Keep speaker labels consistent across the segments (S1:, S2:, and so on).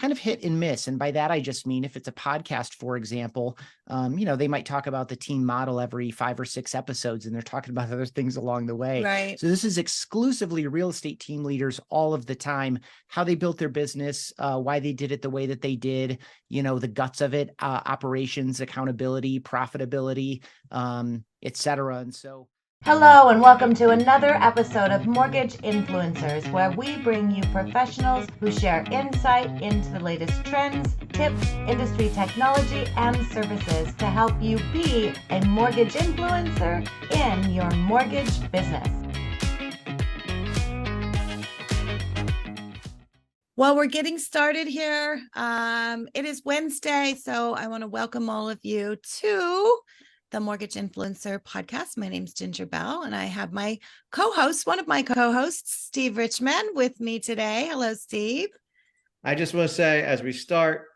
S1: kind of hit and miss. And by that, I just mean if it's a podcast, for example, they might talk about the team model every 5 or 6 episodes, and they're talking about other things along the way.
S2: Right.
S1: So this is exclusively real estate team leaders all of the time, how they built their business, why they did it the way that they did, the guts of it, operations, accountability, profitability, et cetera. And so
S2: hello and welcome to another episode of Mortgage Influencers, where we bring you professionals who share insight into the latest trends, tips, industry technology, and services to help you be a mortgage influencer in your mortgage business. Well, we're getting started here. It is Wednesday, so I want to welcome all of you to the Mortgage Influencer podcast. My name's Ginger Bell, and I have my co-host, one of my co-hosts, Steve Richmond, with me today. Hello, Steve.
S3: I just want to say, as we start,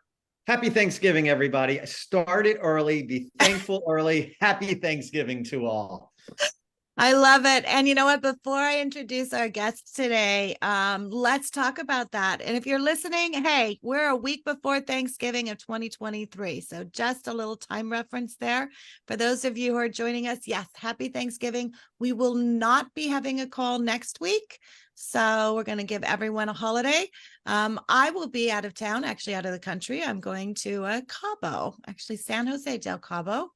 S3: happy Thanksgiving, everybody. Start it early, be thankful early. Happy Thanksgiving to all.
S2: I love it. And you know what? Before I introduce our guest today, let's talk about that. And if you're listening, hey, we're a week before Thanksgiving of 2023. So just a little time reference there. For those of you who are joining us, yes, happy Thanksgiving. We will not be having a call next week. So we're going to give everyone a holiday. I will be out of town, actually out of the country. I'm going to Cabo, actually San Jose del Cabo.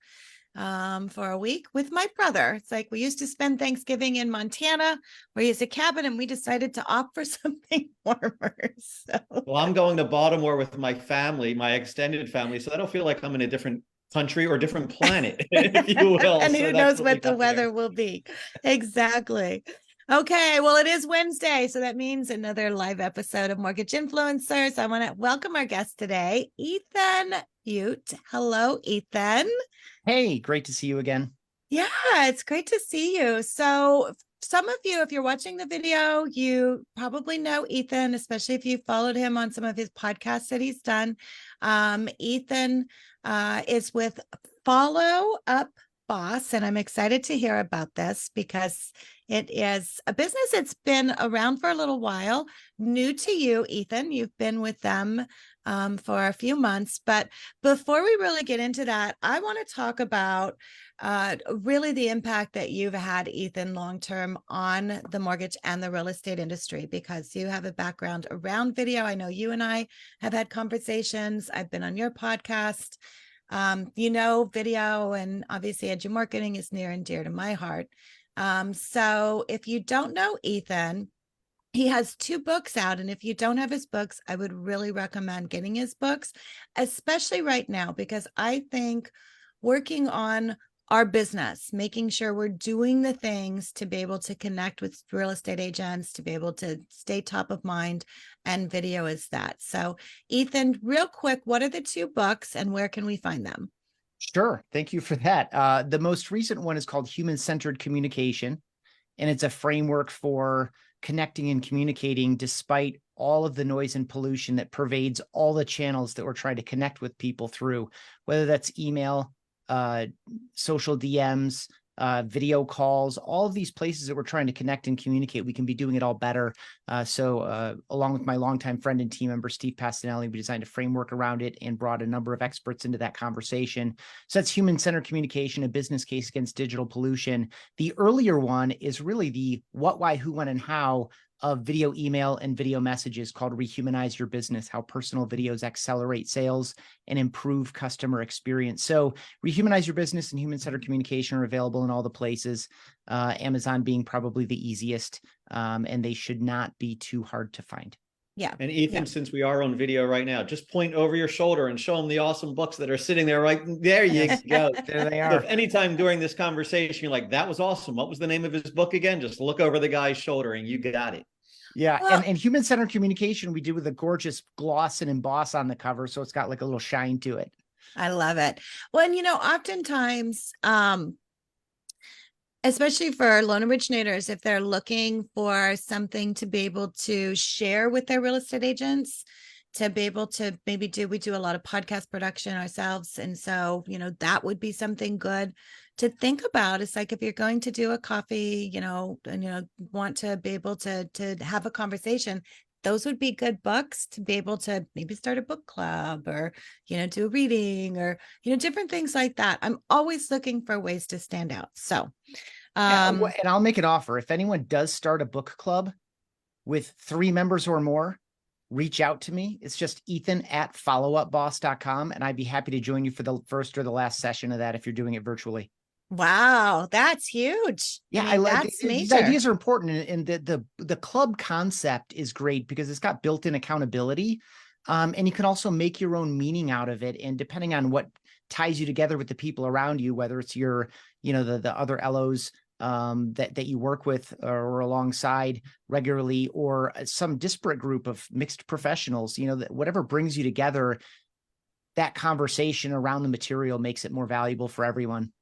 S2: For a week with my brother. It's like we used to spend Thanksgiving in Montana, where he has a cabin, and we decided to opt for something warmer. So.
S3: Well, I'm going to Baltimore with my family, my extended family, so I don't feel like I'm in a different country or different planet, if you will.
S2: And who knows what the weather will be. Exactly. Okay, well, it is Wednesday, so that means another live episode of Mortgage Influencers. I want to welcome our guest today, Ethan Beute. Hello, Ethan.
S1: Hey, great to see you again.
S2: Yeah, it's great to see you. So some of you, if you're watching the video, you probably know Ethan, especially if you followed him on some of his podcasts that he's done. Ethan is with Follow Up Boss, and I'm excited to hear about this because it is a business that's been around for a little while. New to you, Ethan. You've been with them for a few months. But before we really get into that, I want to talk about really the impact that you've had, Ethan, long-term on the mortgage and the real estate industry, because you have a background around video. I know you and I have had conversations. I've been on your podcast. Video and obviously edu marketing is near and dear to my heart. So if you don't know Ethan, he has 2 books out. And if you don't have his books, I would really recommend getting his books, especially right now, because I think working on our business, making sure we're doing the things to be able to connect with real estate agents, to be able to stay top of mind, and video is that. So Ethan, real quick, what are the 2 books and where can we find them?
S1: Sure. Thank you for that. The most recent one is called Human-Centered Communication, and it's a framework for connecting and communicating despite all of the noise and pollution that pervades all the channels that we're trying to connect with people through, whether that's email, social DMs, video calls, all of these places that we're trying to connect and communicate. We can be doing it all better. So along with my longtime friend and team member, Steve Pastanelli, we designed a framework around it and brought a number of experts into that conversation. So that's Human-Centered Communication, a business case against digital pollution. The earlier one is really the what, why, who, when, and how of video, email, and video messages, called Rehumanize Your Business: How Personal Videos Accelerate Sales and Improve Customer Experience. So Rehumanize Your Business and Human-Centered Communication are available in all the places, Amazon being probably the easiest, and they should not be too hard to find.
S2: Yeah.
S3: And Ethan, since we are on video right now, just point over your shoulder and show them the awesome books that are sitting there right there. You go.
S1: There they are.
S3: So if anytime during this conversation you're like, that was awesome, what was the name of his book again? Just look over the guy's shoulder and you got it.
S1: Yeah. Well, and Human-Centered Communication, we did with a gorgeous gloss and emboss on the cover. So it's got like a little shine to it.
S2: I love it. Well, and oftentimes, especially for loan originators, if they're looking for something to be able to share with their real estate agents, to be able to maybe we do a lot of podcast production ourselves. And so, that would be something good to think about. It's like if you're going to do a coffee, and want to be able to have a conversation, those would be good books to be able to maybe start a book club or, do a reading or, different things like that. I'm always looking for ways to stand out. So,
S1: and I'll make an offer. If anyone does start a book club with 3 members or more, reach out to me. It's just Ethan@followupboss.com. And I'd be happy to join you for the first or the last session of that if you're doing it virtually.
S2: wow, that's huge.
S1: Yeah,
S2: I mean,
S1: like
S2: that's
S1: these
S2: major.
S1: ideas are important, and the club concept is great because it's got built-in accountability, and you can also make your own meaning out of it. And depending on what ties you together with the people around you, whether it's your, the other LOs that you work with or alongside regularly, or some disparate group of mixed professionals, that whatever brings you together, that conversation around the material makes it more valuable for everyone.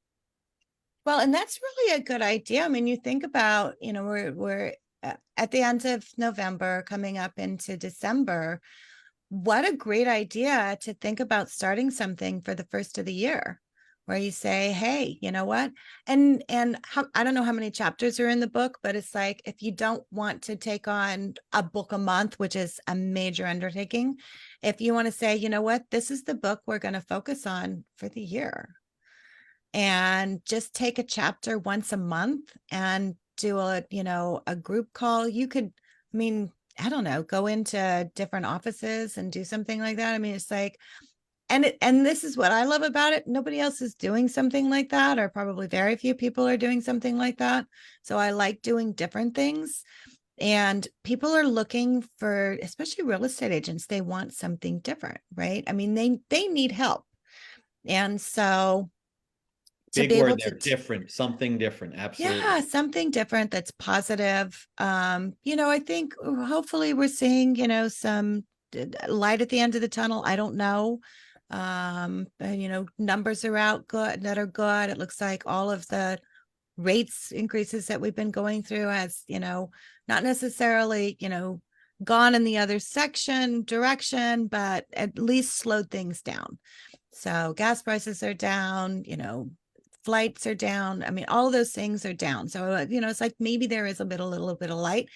S2: Well, and that's really a good idea. I mean, you think about, we're at the end of November, coming up into December. What a great idea to think about starting something for the first of the year, where you say, hey, you know what? And I don't know how many chapters are in the book, but it's like, if you don't want to take on a book a month, which is a major undertaking, if you want to say, you know what, this is the book we're going to focus on for the year, and just take a chapter once a month and do a group call. You could, I mean, I don't know, go into different offices and do something like that. I mean, it's like, and this is what I love about it. Nobody else is doing something like that, or probably very few people are doing something like that. So I like doing different things, and people are looking for, especially real estate agents, they want something different, right? I mean, they need help. And so
S3: big word there, different, something different. Absolutely.
S2: Yeah, something different that's positive. I think hopefully we're seeing, some light at the end of the tunnel. I don't know. Numbers are out that are good. It looks like all of the rates increases that we've been going through has, not necessarily, gone in the other direction, but at least slowed things down. So gas prices are down, flights are down. I mean, all of those things are down. So, it's like maybe there is a little bit of light.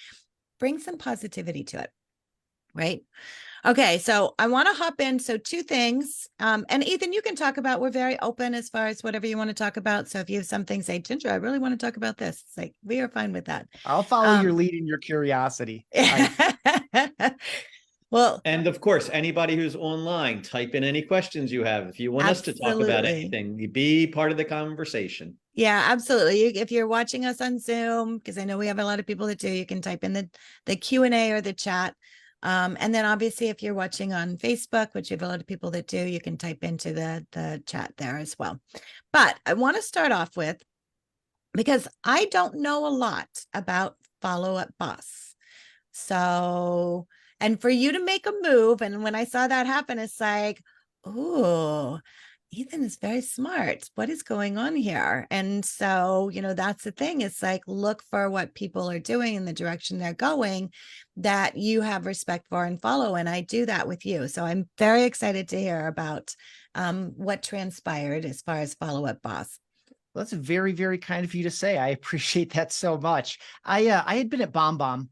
S2: Bring some positivity to it. Right. Okay. So I want to hop in. So 2 things. And Ethan, you can talk about, we're very open as far as whatever you want to talk about. So if you have something, say, Ginger, I really want to talk about this. It's like, we are fine with that.
S1: I'll follow your lead and your curiosity.
S2: Well,
S3: and of course, anybody who's online, type in any questions you have. If you want us to talk about anything, you be part of the conversation.
S2: Yeah, absolutely. If you're watching us on Zoom, because I know we have a lot of people that do, you can type in the Q&A or the chat. And then obviously, if you're watching on Facebook, which you have a lot of people that do, you can type into the chat there as well. But I want to start off with, because I don't know a lot about Follow Up Boss. So, and for you to make a move, and when I saw that happen, it's like, oh, Ethan is very smart. What is going on here? And so, that's the thing. It's like, look for what people are doing in the direction they're going that you have respect for and follow. And I do that with you. So I'm very excited to hear about what transpired as far as Follow Up Boss.
S1: Well, that's very, very kind of you to say. I appreciate that so much. I had been at BombBomb,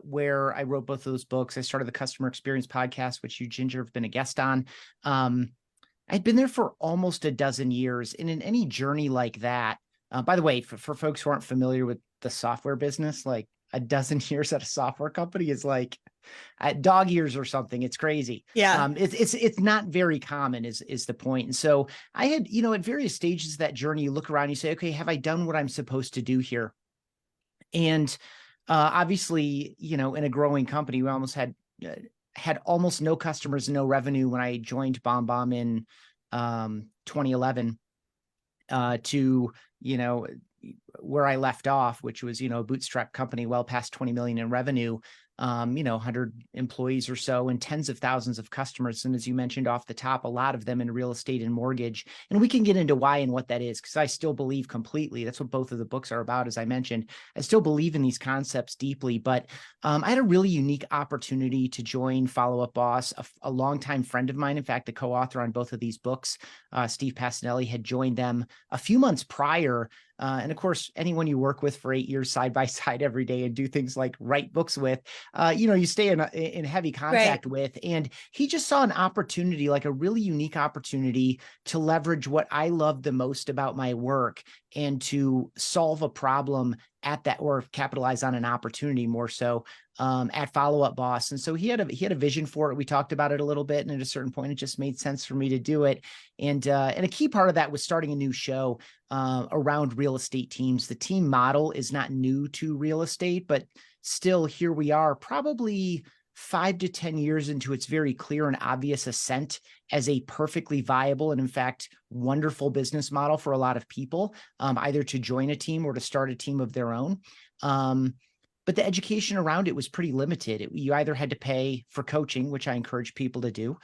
S1: where I wrote both of those books. I started the Customer Experience podcast, which you, Ginger, have been a guest on. I'd been there for almost a dozen years. And in any journey like that, by the way, for folks who aren't familiar with the software business, like a dozen years at a software company is like dog years or something. It's crazy.
S2: Yeah.
S1: It's not very common is the point. And so I had, at various stages of that journey, you look around, you say, okay, have I done what I'm supposed to do here? And obviously, in a growing company, we almost had almost no customers, no revenue when I joined BombBomb in 2011 to, where I left off, which was, a bootstrap company, well past 20 million in revenue, 100 employees or so and tens of thousands of customers. And as you mentioned off the top, a lot of them in real estate and mortgage. And we can get into why and what that is, because I still believe completely. That's what both of the books are about. As I mentioned, I still believe in these concepts deeply, but I had a really unique opportunity to join Follow Up Boss. A longtime friend of mine, in fact, the co-author on both of these books, Steve Passanelli, had joined them a few months prior And of course, anyone you work with for 8 years side by side every day and do things like write books with, you stay in heavy contact with. And he just saw an opportunity, like a really unique opportunity to leverage what I love the most about my work and to solve a problem at that, or capitalize on an opportunity more so, at Follow Up Boss. And so he had a vision for it. We talked about it a little bit, and at a certain point, it just made sense for me to do it. And a key part of that was starting a new show around real estate teams. The team model is not new to real estate, but still here we are, probably 5 to 10 years into its very clear and obvious ascent as a perfectly viable and, in fact, wonderful business model for a lot of people, either to join a team or to start a team of their own. But the education around it was pretty limited. You either had to pay for coaching, which I encourage people to do.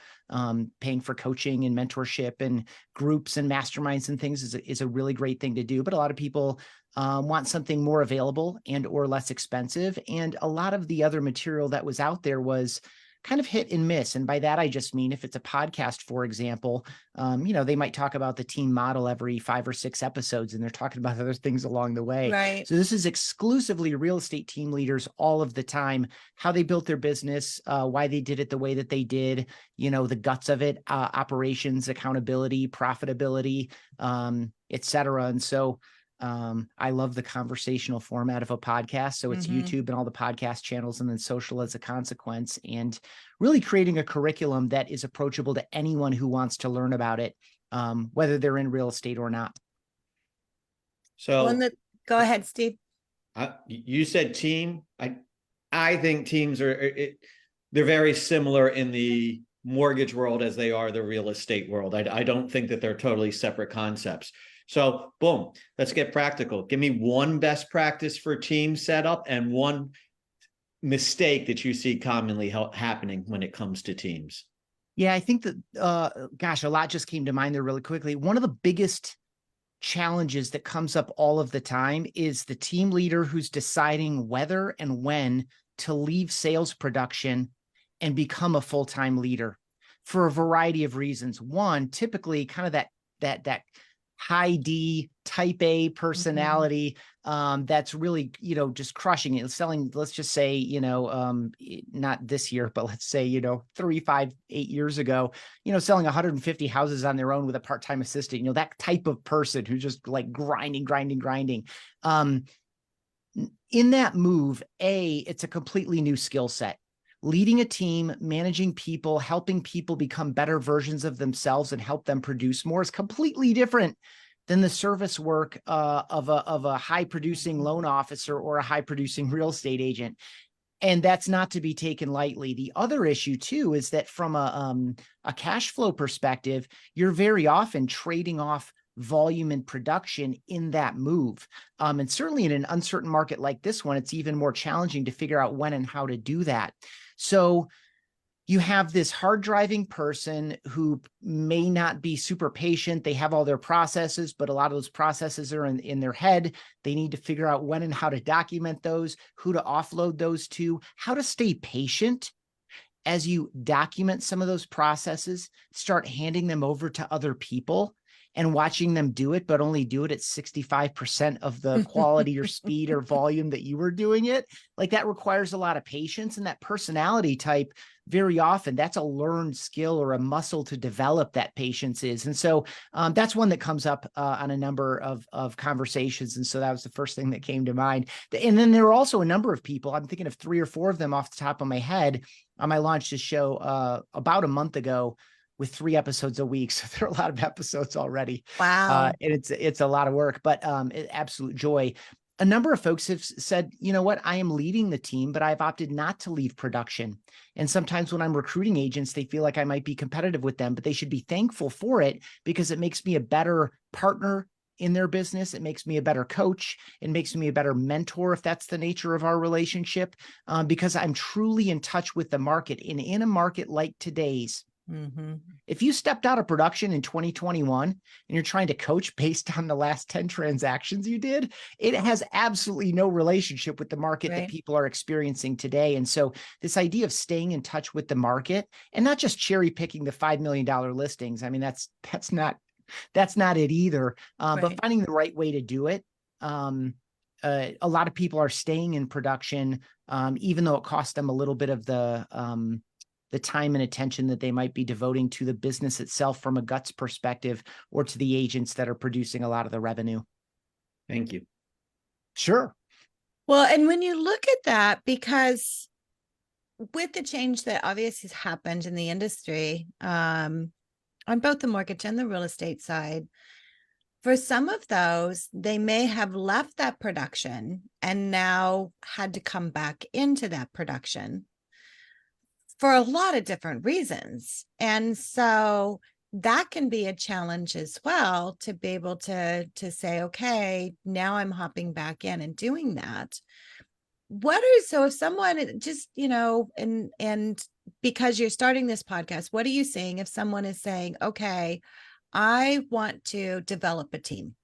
S1: Paying for coaching and mentorship and groups and masterminds and things is a really great thing to do. But a lot of people want something more available and or less expensive. And a lot of the other material that was out there was kind of hit and miss. And by that, I just mean if it's a podcast, for example, they might talk about the team model every 5 or 6 episodes, and they're talking about other things along the way.
S2: Right.
S1: So this is exclusively real estate team leaders all of the time, how they built their business, why they did it the way that they did, the guts of it, operations, accountability, profitability, et cetera. And so I love the conversational format of a podcast. So it's YouTube and all the podcast channels, and then social as a consequence, and really creating a curriculum that is approachable to anyone who wants to learn about it, whether they're in real estate or not.
S3: So
S2: go ahead, Steve.
S3: You said team. I think teams they're very similar in the mortgage world as they are the real estate world. I don't think that they're totally separate concepts. So boom, let's get practical. Give me one best practice for team setup and one mistake that you see commonly happening when it comes to teams.
S1: Yeah, I think that, a lot just came to mind there really quickly. One of the biggest challenges that comes up all of the time is the team leader who's deciding whether and when to leave sales production and become a full-time leader for a variety of reasons. One, typically kind of that high D type A personality, that's really, just crushing it, selling, let's just say, not this year, but let's say, 3, 5, 8 years ago, selling 150 houses on their own with a part-time assistant, that type of person who's just like grinding. In that move, it's a completely new skill set. Leading a team, managing people, helping people become better versions of themselves and help them produce more is completely different than the service work of a high-producing loan officer or a high-producing real estate agent. And that's not to be taken lightly. The other issue, too, is that from a cash flow perspective, you're very often trading off volume and production in that move. And certainly in an uncertain market like this one, it's even more challenging to figure out when and how to do that. So you have this hard driving person who may not be super patient. They have all their processes, but a lot of those processes are in their head. They need to figure out when and how to document those, who to offload those to, how to stay patient as you document some of those processes, start handing them over to other people and watching them do it, but only do it at 65% of the quality or speed or volume that you were doing it. Like, that requires a lot of patience, and that personality type, very often that's a learned skill or a muscle to develop, that patience is. And so that's one that comes up on a number of conversations. And so that was the first thing that came to mind. And then there are also a number of people, I'm thinking of 3 or 4 of them off the top of my head. I launched this show about a month ago with 3 episodes a week. So there are a lot of episodes already.
S2: Wow.
S1: And it's a lot of work, but absolute joy. A number of folks have said, you know what, I am leading the team, but I've opted not to leave production. And sometimes when I'm recruiting agents, they feel like I might be competitive with them, but they should be thankful for it because it makes me a better partner in their business. It makes me a better coach. It makes me a better mentor, if that's the nature of our relationship, because I'm truly in touch with the market. And in a market like today's, if you stepped out of production in 2021 and you're trying to coach based on the last 10 transactions you did, it has absolutely no relationship with the market that people are experiencing today. And so this idea of staying in touch with the market and not just cherry picking the $5 million listings. I mean, that's not it either. But finding the right way to do it a lot of people are staying in production, even though it costs them a little bit of the time and attention that they might be devoting to the business itself from a guts perspective, or to the agents that are producing a lot of the revenue.
S3: Thank you.
S1: Sure.
S2: Well, and when you look at that, because with the change that obviously has happened in the industry, on both the mortgage and the real estate side, for some of those, they may have left that production and now had to come back into that production for a lot of different reasons. And so that can be a challenge as well, to be able to say, okay, now I'm hopping back in and doing that. So if someone just, and because you're starting this podcast, what are you saying if someone is saying, okay, I want to develop a team?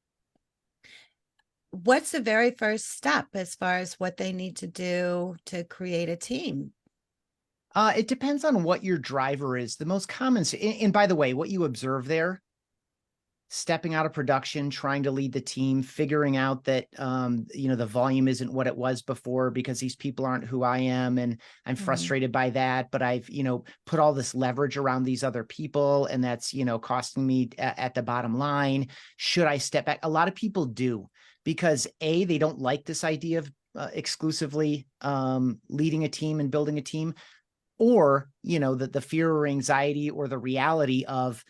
S2: What's the very first step as far as what they need to do to create a team?
S1: It depends on what your driver is. The most common, and by the way, what you observe there, stepping out of production, trying to lead the team, figuring out that, the volume isn't what it was before because these people aren't who I am. And I'm frustrated by that, but I've, put all this leverage around these other people, and that's, costing me at the bottom line. Should I step back? A lot of people do, because they don't like this idea of exclusively leading a team and building a team, or, the fear or anxiety or the reality of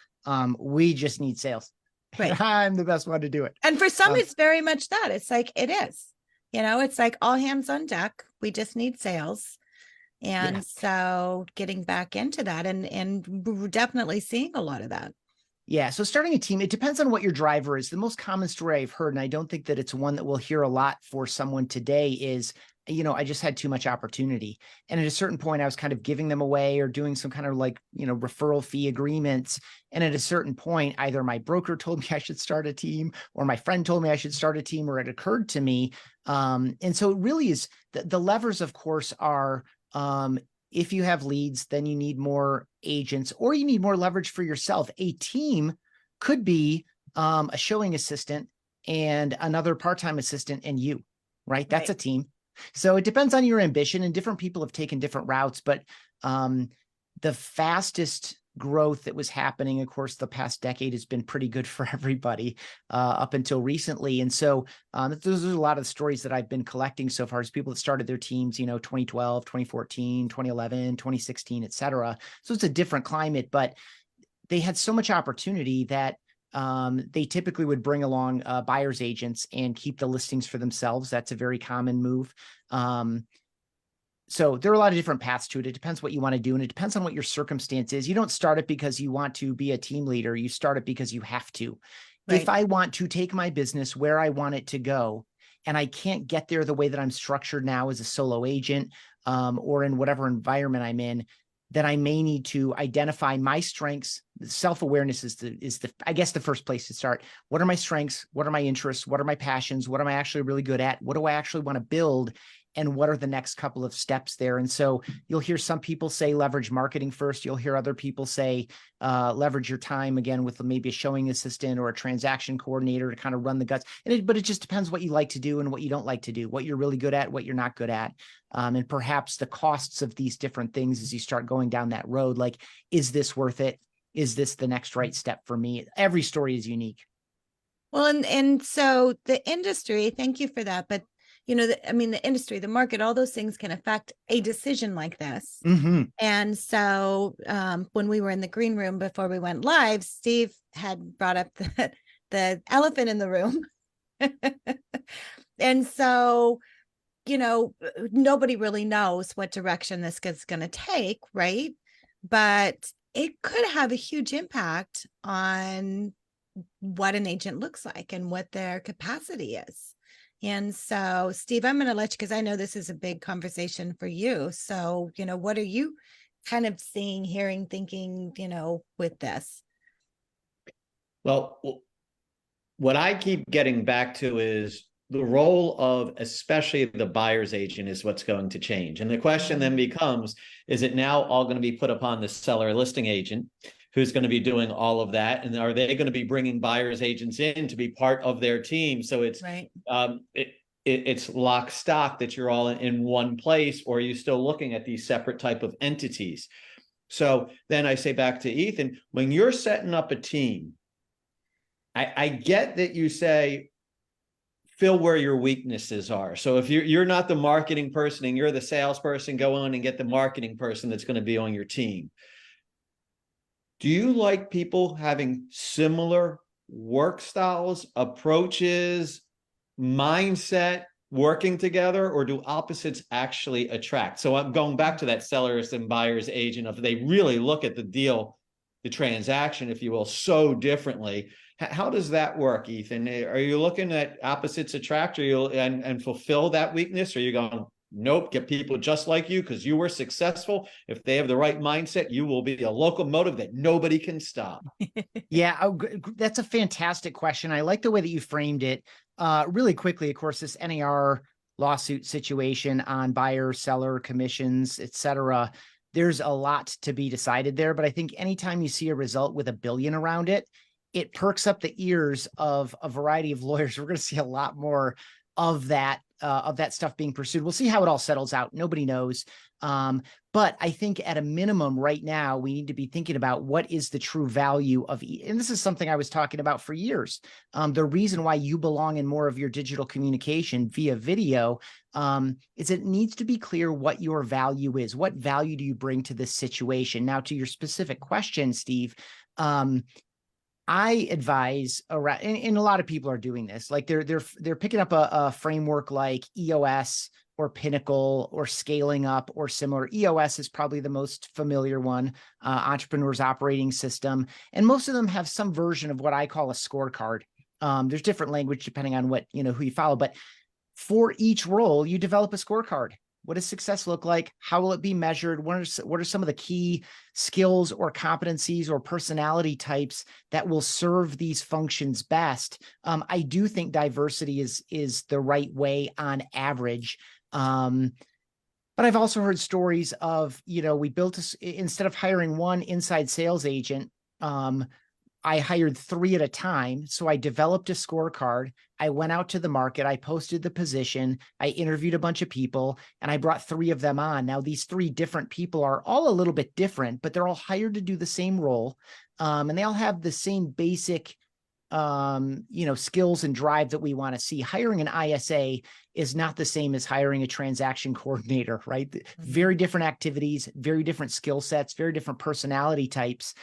S1: we just need sales.
S2: Right.
S1: I'm the best one to do it.
S2: And for some, it's very much that. It's like, it is, it's like all hands on deck. We just need sales. And so getting back into that, and we're definitely seeing a lot of that.
S1: Yeah. So starting a team, it depends on what your driver is. The most common story I've heard, and I don't think that it's one that we'll hear a lot for someone today, is, I just had too much opportunity. And at a certain point, I was kind of giving them away or doing some kind of referral fee agreements. And at a certain point, either my broker told me I should start a team, or my friend told me I should start a team, or it occurred to me. And so it really is, the levers, of course, are, if you have leads, then you need more agents, or you need more leverage for yourself. A team could be a showing assistant and another part-time assistant and you, right? That's a team. So it depends on your ambition, and different people have taken different routes, but the fastest growth that was happening, of course, the past decade has been pretty good for everybody up until recently. And so those are a lot of the stories that I've been collecting so far, is people that started their teams, 2012, 2014, 2011, 2016, et cetera. So it's a different climate, but they had so much opportunity that they typically would bring along buyer's agents and keep the listings for themselves. That's a very common move. So there are a lot of different paths to it. It depends what you want to do, and it depends on what your circumstance is. You don't start it because you want to be a team leader. You start it because you have to. Right. If I want to take my business where I want it to go, and I can't get there the way that I'm structured now as a solo agent, or in whatever environment I'm in, then I may need to identify my strengths. Self-awareness is the I guess the first place to start. What are my strengths? What are my interests? What are my passions? What am I actually really good at? What do I actually want to build? And what are the next couple of steps there? And so you'll hear some people say leverage marketing first. You'll hear other people say leverage your time, again, with maybe a showing assistant or a transaction coordinator to kind of run the guts. But it just depends what you like to do and what you don't like to do, what you're really good at, what you're not good at. And perhaps the costs of these different things as you start going down that road. Like, is this worth it? Is this the next right step for me? Every story is unique.
S2: Well, and so the industry, thank you for that. But the industry, the market, all those things can affect a decision like this.
S1: Mm-hmm.
S2: And so when we were in the green room before we went live, Steve had brought up the elephant in the room. And so, nobody really knows what direction this is going to take, right? But it could have a huge impact on what an agent looks like and what their capacity is. And so, Steve, I'm going to let you, because I know this is a big conversation for you. So, what are you kind of seeing, hearing, thinking, with this?
S3: Well, what I keep getting back to is the role of especially the buyer's agent is what's going to change. And the question then becomes, is it now all going to be put upon the seller listing agent who's going to be doing all of that? And are they going to be bringing buyer's agents in to be part of their team? So it's
S2: Right.
S3: It's lock stock that you're all in one place, or are you still looking at these separate type of entities? So then I say back to Ethan, when you're setting up a team, I get that you say, fill where your weaknesses are. So if you're not the marketing person and you're the salesperson, go in and get the marketing person that's going to be on your team. Do you like people having similar work styles, approaches, mindset, working together, or do opposites actually attract? So I'm going back to that sellers and buyers agent. If they really look at the deal, the transaction, if you will, so differently, how does that work, Ethan? Are you looking at opposites attract, or you and fulfill that weakness? Or are you going, nope, get people just like you because you were successful? If they have the right mindset, you will be a locomotive that nobody can stop.
S1: Yeah, that's a fantastic question. I like the way that you framed it. Really quickly, of course, this NAR lawsuit situation on buyer, seller, commissions, et cetera, there's a lot to be decided there. But I think anytime you see a result with $1 billion around it, it perks up the ears of a variety of lawyers. We're going to see a lot more of that stuff being pursued. We'll see how it all settles out. Nobody knows. But I think at a minimum right now, we need to be thinking about what is the true value of, and this is something I was talking about for years. The reason why you belong in more of your digital communication via video is it needs to be clear what your value is. What value do you bring to this situation? Now, to your specific question, Steve, I advise around, and a lot of people are doing this. Like they're picking up a framework like EOS or Pinnacle or Scaling Up or similar. EOS is probably the most familiar one, Entrepreneur's Operating System, and most of them have some version of what I call a scorecard. There's different language depending on what who you follow, but for each role, you develop a scorecard. What does success look like? How will it be measured? What are some of the key skills or competencies or personality types that will serve these functions best? I do think diversity is the right way on average. But I've also heard stories of, we built instead of hiring one inside sales agent, I hired 3 at a time. So I developed a scorecard. I went out to the market. I posted the position. I interviewed a bunch of people and I brought 3 of them on. Now, these 3 different people are all a little bit different, but they're all hired to do the same role. And they all have the same basic, skills and drive that we want to see. Hiring an ISA is not the same as hiring a transaction coordinator, right? Mm-hmm. Very different activities, very different skill sets, very different personality types.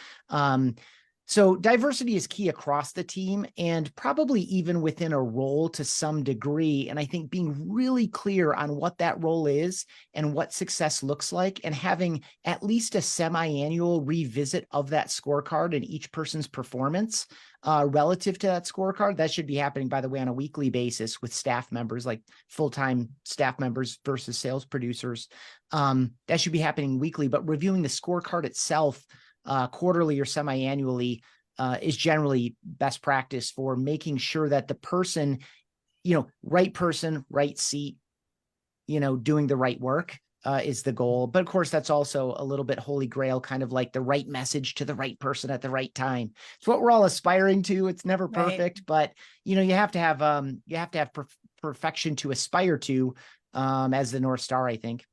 S1: So diversity is key across the team and probably even within a role to some degree. And I think being really clear on what that role is and what success looks like, and having at least a semi-annual revisit of that scorecard and each person's performance relative to that scorecard. That should be happening, by the way, on a weekly basis with staff members, like full-time staff members versus sales producers. That should be happening weekly, but reviewing the scorecard itself quarterly or semi-annually is generally best practice for making sure that the person, right person, right seat, doing the right work is the goal. But of course, that's also a little bit holy grail, kind of like the right message to the right person at the right time. It's what we're all aspiring to. It's never perfect, right. But you have to have perfection to aspire to as the North Star, I think.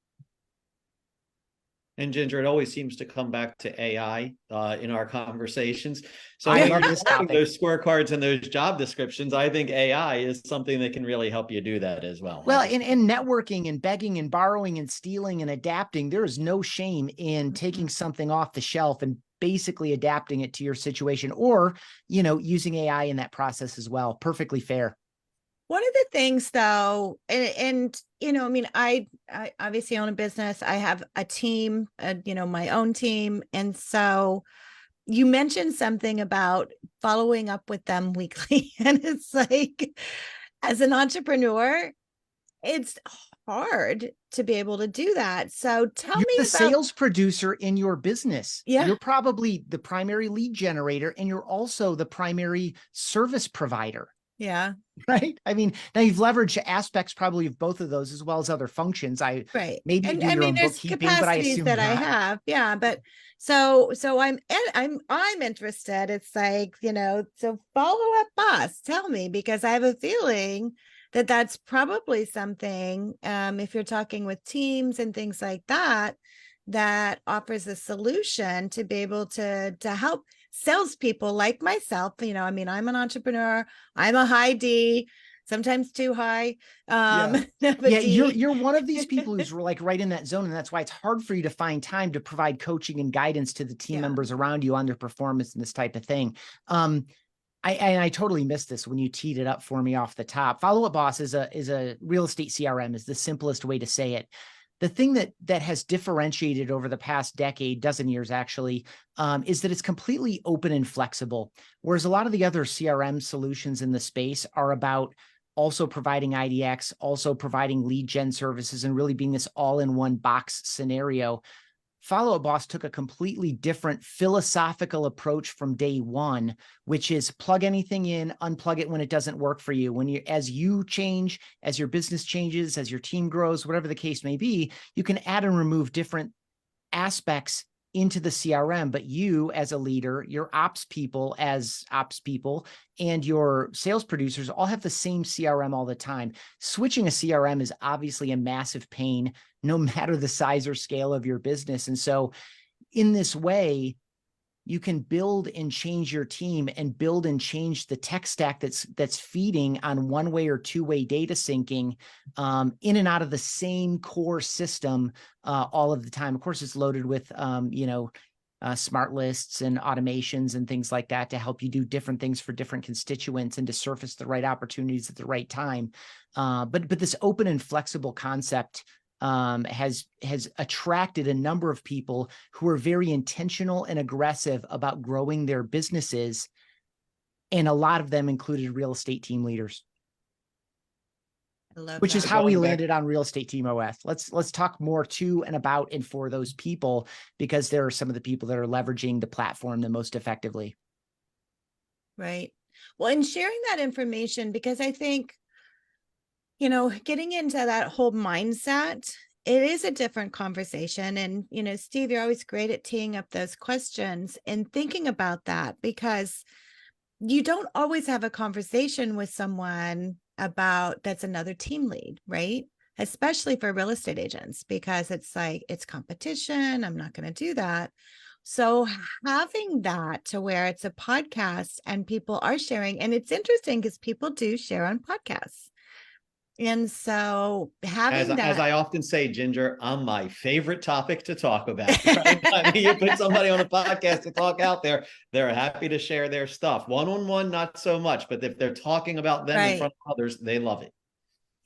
S3: And Ginger, it always seems to come back to AI in our conversations. So
S1: I love this topic.
S3: Those scorecards and those job descriptions, I think AI is something that can really help you do that as well.
S1: Well, in networking and begging and borrowing and stealing and adapting, there is no shame in taking something off the shelf and basically adapting it to your situation, or, using AI in that process as well. Perfectly fair.
S2: One of the things though, and I obviously own a business. I have a team, my own team. And so you mentioned something about following up with them weekly. And it's like, as an entrepreneur, it's hard to be able to do that. So tell me
S1: about the sales producer in your business.
S2: Yeah.
S1: You're probably the primary lead generator, and you're also the primary service provider.
S2: Yeah.
S1: right? I mean, now you've leveraged aspects probably of both of those as well as other functions.
S2: Right.
S1: Maybe you
S2: And
S1: do
S2: I
S1: your
S2: mean,
S1: own
S2: there's
S1: bookkeeping, but I
S2: capacities
S1: assume
S2: that I
S1: not.
S2: have. Yeah. But so I'm interested. It's like, so follow up boss, tell me, because I have a feeling that that's probably something, if you're talking with teams and things like that, that offers a solution to be able to help salespeople like myself. I mean, I'm an entrepreneur, I'm a high D, sometimes too high.
S1: Yeah.
S2: But
S1: Yeah,
S2: D.
S1: you're one of these people who's like right in that zone, and that's why it's hard for you to find time to provide coaching and guidance to the team
S2: Yeah.
S1: members around you on their performance and this type of thing. I totally missed this when you teed it up for me off the top. Follow Up Boss is a real estate CRM, is the simplest way to say it. The thing that has differentiated over the past decade, dozen years actually, is that it's completely open and flexible. Whereas a lot of the other CRM solutions in the space are about also providing IDX, also providing lead gen services, and really being this all-in-one box scenario. Follow Up Boss took a completely different philosophical approach from day one, which is plug anything in, unplug it when it doesn't work for you. As you change, as your business changes, as your team grows, whatever the case may be, you can add and remove different aspects into the CRM, but you as a leader, your ops people as ops people, and your sales producers all have the same CRM all the time. Switching a CRM is obviously a massive pain, no matter the size or scale of your business. And so in this way, you can build and change your team and build and change the tech stack that's feeding on one-way or two-way data syncing in and out of the same core system all of the time. Of course, it's loaded with smart lists and automations and things like that to help you do different things for different constituents and to surface the right opportunities at the right time. But this open and flexible concept has attracted a number of people who are very intentional and aggressive about growing their businesses, and a lot of them included real estate team leaders.
S2: I love
S1: which
S2: that.
S1: is how we landed on Real Estate Team OS. Let's talk more to and about and for those people, because there are some of the people that are leveraging the platform the most effectively.
S2: Right. Well, and sharing that information, because I think, getting into that whole mindset, it is a different conversation. And, Steve, you're always great at teeing up those questions and thinking about that, because you don't always have a conversation with someone about that's another team lead, right? Especially for real estate agents, because it's like, it's competition. I'm not going to do that. So having that to where it's a podcast and people are sharing, and it's interesting because people do share on podcasts. And so having
S3: as I often say, Ginger, I'm my favorite topic to talk about. Right? I mean, you put somebody on a podcast to talk out there, they're happy to share their stuff. One-on-one, not so much, but if they're talking about them in front of others, they love it.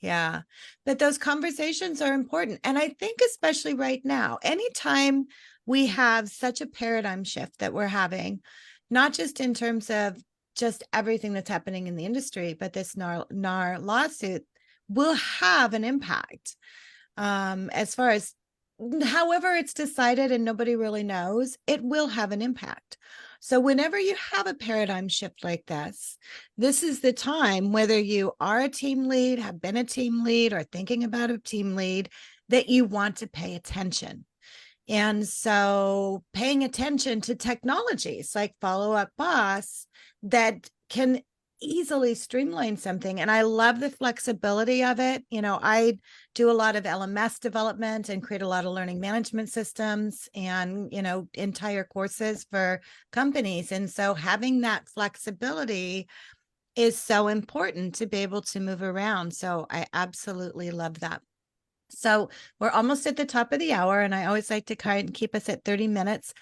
S2: Yeah. But those conversations are important. And I think especially right now, anytime we have such a paradigm shift that we're having, not just in terms of just everything that's happening in the industry, but this NAR lawsuit will have an impact as far as however it's decided, and nobody really knows, it will have an impact. So whenever you have a paradigm shift like this is the time, whether you are a team lead, have been a team lead, or thinking about a team lead, that you want to pay attention. And so paying attention to technologies like Follow Up Boss that can easily streamline something. And I love the flexibility of it. I do a lot of LMS development and create a lot of learning management systems and, entire courses for companies. And so having that flexibility is so important to be able to move around. So I absolutely love that. So we're almost at the top of the hour, and I always like to kind of keep us at 30 minutes.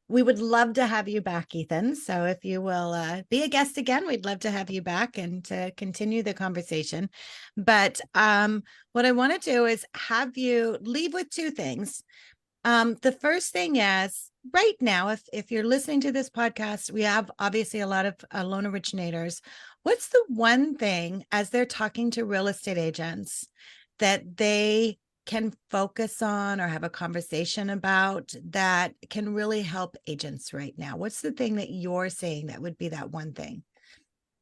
S2: We would love to have you back, Ethan. So if you will be a guest again, we'd love to have you back and to continue the conversation. But what I want to do is have you leave with two things. The first thing is, right now, if you're listening to this podcast, we have obviously a lot of loan originators. What's the one thing as they're talking to real estate agents that they can focus on or have a conversation about that can really help agents right now? What's the thing that you're saying that would be that one thing?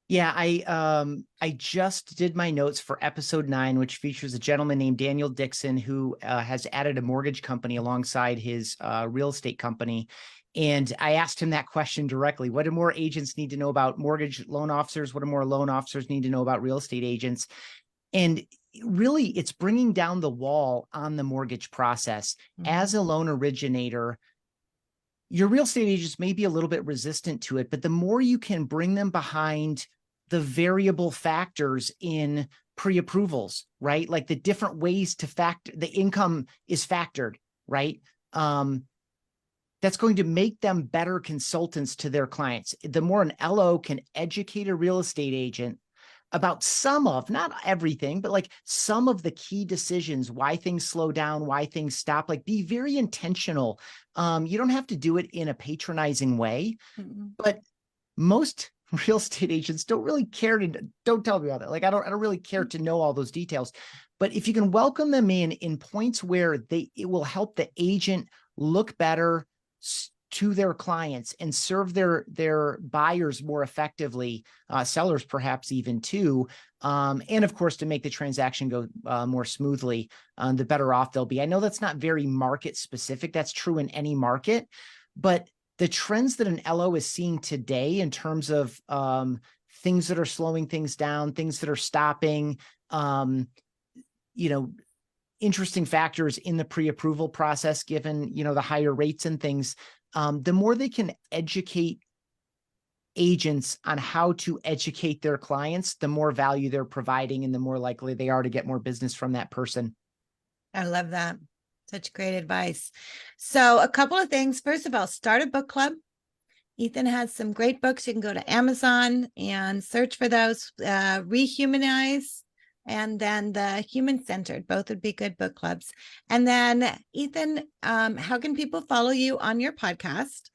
S1: Yeah, I just did my notes for episode 9, which features a gentleman named Daniel Dixon who has added a mortgage company alongside his real estate company. And I asked him that question directly. What do more agents need to know about mortgage loan officers? What do more loan officers need to know about real estate agents? And really, it's bringing down the wall on the mortgage process. As a loan originator, your real estate agents may be a little bit resistant to it, but the more you can bring them behind the variable factors in pre-approvals, right? Like the different ways to factor, the income is factored, right? That's going to make them better consultants to their clients. The more an LO can educate a real estate agent about some of, not everything, but like some of the key decisions, why things slow down, why things stop, like be very intentional. You don't have to do it in a patronizing way, but most real estate agents don't really care to, don't tell me about that. Like, I don't really care to know all those details, but if you can welcome them in points where it will help the agent look better to their clients and serve their buyers more effectively, sellers perhaps even too, and of course to make the transaction go more smoothly, the better off they'll be. I know that's not very market specific. That's true in any market, but the trends that an LO is seeing today in terms of things that are slowing things down, things that are stopping, interesting factors in the pre-approval process, given, the higher rates and things, the more they can educate agents on how to educate their clients, the more value they're providing and the more likely they are to get more business from that person.
S2: I love that. Such great advice. So a couple of things. First of all, start a book club. Ethan has some great books. You can go to Amazon and search for those. Rehumanize and then the Human-Centered. Both would be good book clubs. And then Ethan, how can people follow you on your podcast?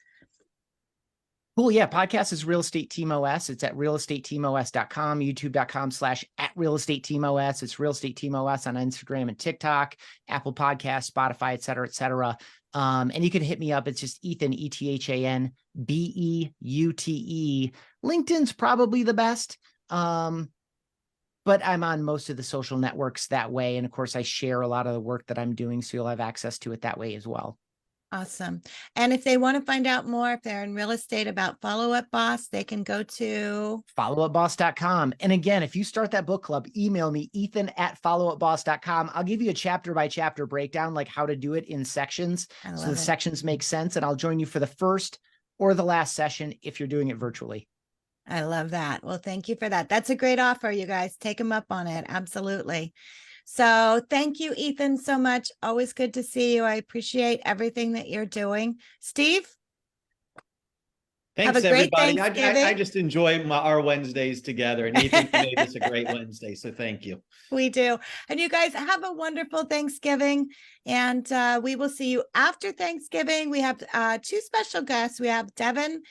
S1: Cool. Yeah. Podcast is Real Estate Team OS. It's at realestateteamos.com, youtube.com/@realestateteamos. It's Real Estate Team OS on Instagram and TikTok, Apple Podcasts, Spotify, et cetera, et cetera. And you can hit me up. It's just Ethan, ETHAN BEUTE. LinkedIn's probably the best. But I'm on most of the social networks that way. And of course, I share a lot of the work that I'm doing, so you'll have access to it that way as well.
S2: Awesome. And if they want to find out more, if they're in real estate about Follow Up Boss, they can go to
S1: followupboss.com. And again, if you start that book club, email me, ethan@followupboss.com. I'll give you a chapter by chapter breakdown, like how to do it in sections. So the sections make sense. And I'll join you for the first or the last session if you're doing it virtually.
S2: I love that. Well, thank you for that. That's a great offer, you guys. Take them up on it. Absolutely. So thank you, Ethan, so much. Always good to see you. I appreciate everything that you're doing. Steve?
S3: Thanks, everybody. I just enjoy our Wednesdays together, and Ethan made this a great Wednesday, so thank you.
S2: We do. And you guys have a wonderful Thanksgiving, and we will see you after Thanksgiving. We have two special guests. We have Devin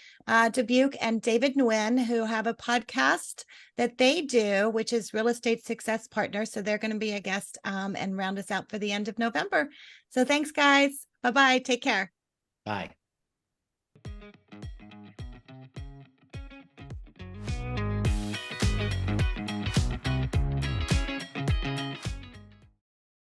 S2: Dubuque and David Nguyen, who have a podcast that they do, which is Real Estate Success Partners. So they're going to be a guest and round us out for the end of November. So thanks, guys. Bye-bye. Take care.
S3: Bye.